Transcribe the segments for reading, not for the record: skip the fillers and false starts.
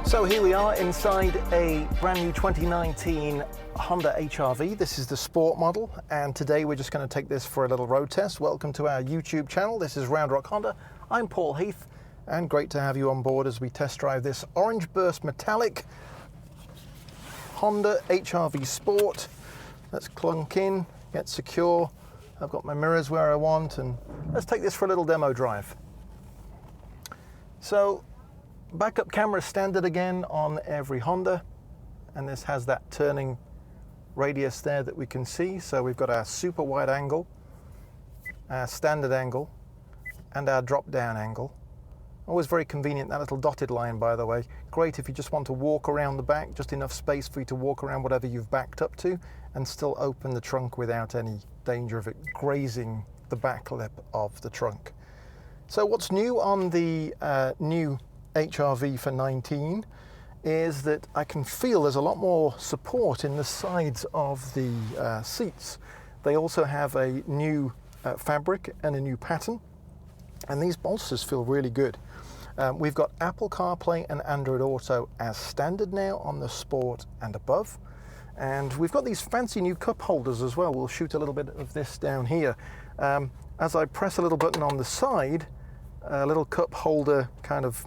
So here we are inside a brand new 2019 Honda HR-V. This is the sport model, and today we're just going to take this for a little road test. Welcome to our YouTube channel. This is Round Rock Honda. I'm Paul Heath, and great to have you on board as we test drive this orange burst metallic Honda HR-V Sport. Let's clunk in, get secure. I've got my mirrors where I want, and let's take this for a little demo drive. So, backup camera standard again on every Honda, and this has that turning radius there that we can see. So we've got our super wide angle, our standard angle, and our drop down angle. Always very convenient, that little dotted line, by the way. Great if you just want to walk around the back, just enough space for you to walk around whatever you've backed up to and still open the trunk without any danger of it grazing the back lip of the trunk. So what's new on the new HR-V for 19 is that I can feel there's a lot more support in the sides of the seats. They also have a new fabric and a new pattern, and these bolsters feel really good. We've got Apple CarPlay and Android Auto as standard now on the Sport and above, and we've got these fancy new cup holders as well. We'll shoot a little bit of this down here. As I press a little button on the side, a little cup holder kind of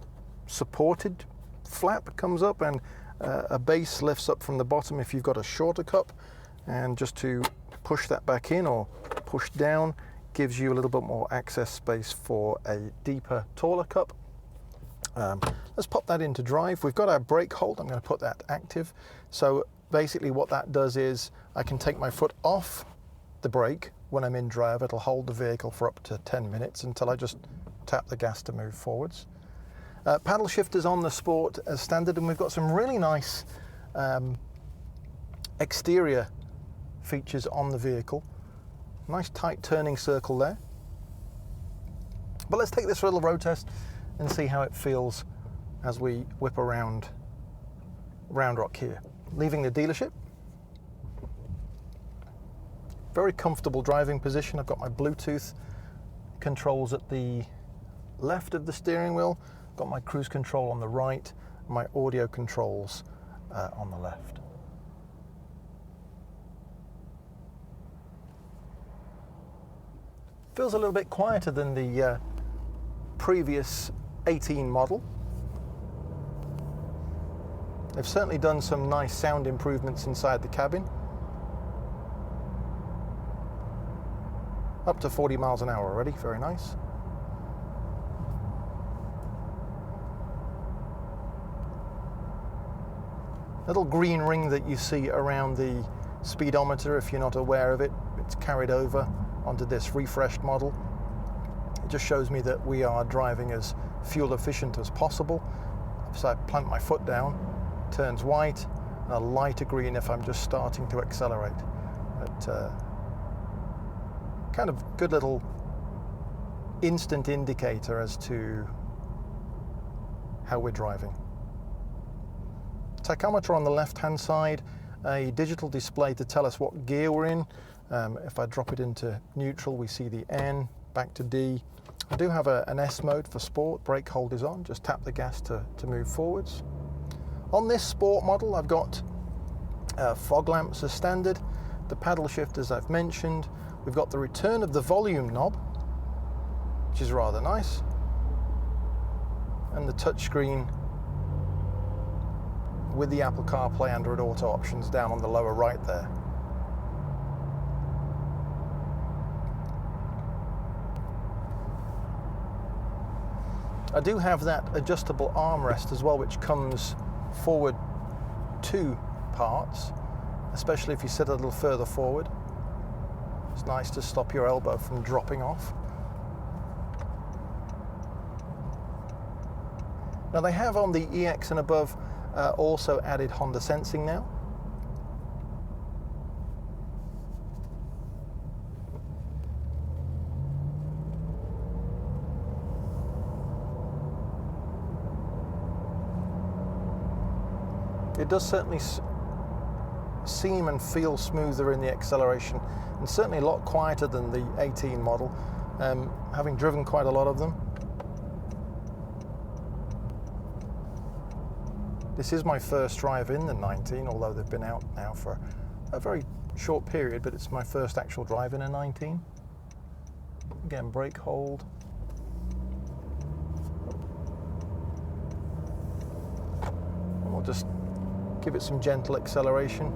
supported flap comes up, and a base lifts up from the bottom if you've got a shorter cup, and just to push that back in or push down gives you a little bit more access space for a deeper, taller cup. Let's pop that into drive. We've got our brake hold. I'm going to put that active. So basically what that does is I can take my foot off the brake when I'm in drive. It'll hold the vehicle for up to 10 minutes until I just tap the gas to move forwards. Paddle shifters on the Sport as standard, and we've got some really nice exterior features on the vehicle. Nice tight turning circle there. But let's take this for a little road test and see how it feels as we whip around Round Rock here. Leaving the dealership. Very comfortable driving position. I've got my Bluetooth controls at the left of the steering wheel. Got my cruise control on the right, my audio controls on the left. Feels a little bit quieter than the previous 18 model. They've certainly done some nice sound improvements inside the cabin. Up to 40 miles an hour already, very nice. Little green ring that you see around the speedometer, if you're not aware of it, it's carried over onto this refreshed model. It just shows me that we are driving as fuel efficient as possible. So I plant my foot down, turns white, and a lighter green if I'm just starting to accelerate. But kind of good little instant indicator as to how we're driving. Tachometer on the left hand side, a digital display to tell us what gear we're in. If I drop it into neutral, we see the N, back to D. I do have an S mode for sport. Brake hold is on, just tap the gas to move forwards. On this Sport model, I've got fog lamps as standard, the paddle shifters I've mentioned. We've got the return of the volume knob, which is rather nice, and the touchscreen with the Apple CarPlay, Android Auto options down on the lower right there. I do have that adjustable armrest as well, which comes forward 2 parts, especially if you sit a little further forward. It's nice to stop your elbow from dropping off. Now they have on the EX and above also added Honda Sensing now. It does certainly seem and feel smoother in the acceleration, and certainly a lot quieter than the 18 model, having driven quite a lot of them. This is my first drive in the 19, although they've been out now for a very short period, but it's my first actual drive in a 19. Again, brake hold. And we'll just give it some gentle acceleration.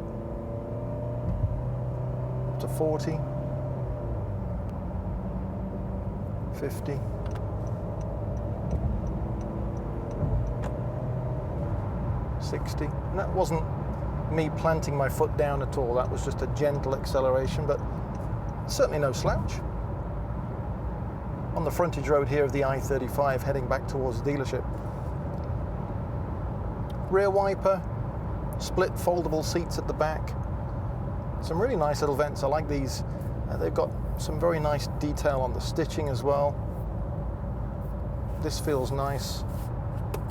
Up to 40. 50. And that wasn't me planting my foot down at all. That was just a gentle acceleration, but certainly no slouch. On the frontage road here of the I-35 heading back towards the dealership. Rear wiper, split foldable seats at the back. Some really nice little vents. I like these. They've got some very nice detail on the stitching as well. This feels nice.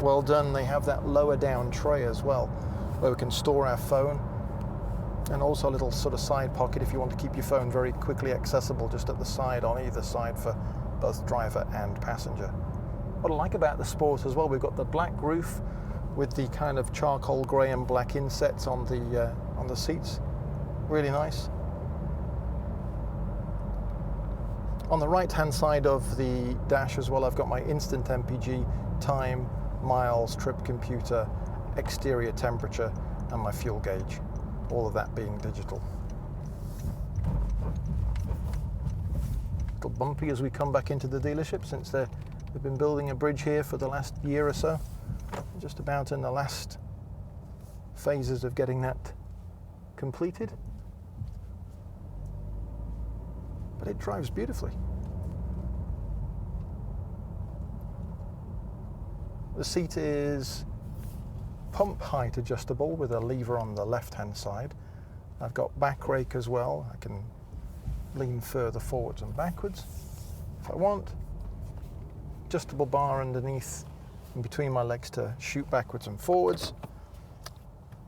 Well done. They have that lower down tray as well, where we can store our phone, and also a little sort of side pocket if you want to keep your phone very quickly accessible just at the side, on either side, for both driver and passenger. What I like about the Sport as well, we've got the black roof with the kind of charcoal grey and black insets on the seats. Really nice. On the right hand side of the dash as well, I've got my instant MPG, time, miles, trip computer, exterior temperature, and my fuel gauge, all of that being digital. A little bumpy as we come back into the dealership, since they've been building a bridge here for the last year or so. Just about in the last phases of getting that completed. But it drives beautifully. The seat is pump height adjustable with a lever on the left hand side. I've got back rake as well. I can lean further forwards and backwards if I want. Adjustable bar underneath in between my legs to shoot backwards and forwards.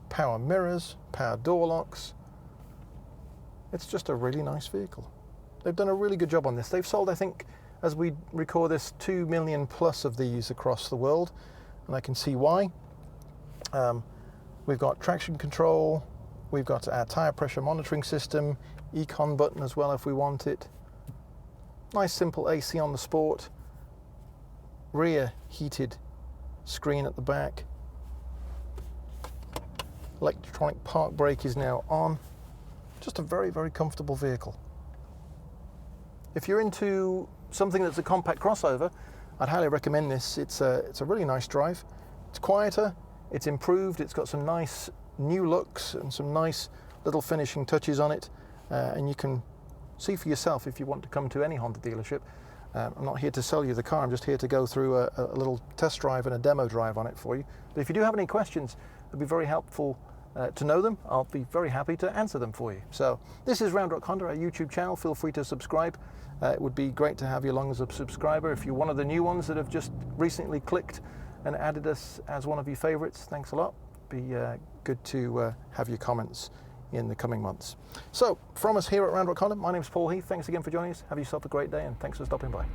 Power mirrors, power door locks. It's just a really nice vehicle. They've done a really good job on this. They've sold, I think, as we record this, 2 million plus of these across the world, and I can see why. We've got traction control, we've got our tyre pressure monitoring system, econ button as well if we want it. Nice simple AC on the Sport, rear heated screen at the back. Electronic park brake is now on. Just a very, very comfortable vehicle. If you're into something that's a compact crossover, I'd highly recommend this. It's a really nice drive. It's quieter, it's improved, it's got some nice new looks and some nice little finishing touches on it, and you can see for yourself if you want to come to any Honda dealership. I'm not here to sell you the car, I'm just here to go through a little test drive and a demo drive on it for you. But if you do have any questions, it'd be very helpful to know them. I'll be very happy to answer them for you. So this is Round Rock Honda, our YouTube channel. Feel free to subscribe. It would be great to have you along as a subscriber. If you're one of the new ones that have just recently clicked and added us as one of your favorites, thanks a lot. Be good to have your comments in the coming months. So from us here at Round Rock Honda, my name's Paul Heath. Thanks again for joining us. Have yourself a great day, and thanks for stopping by.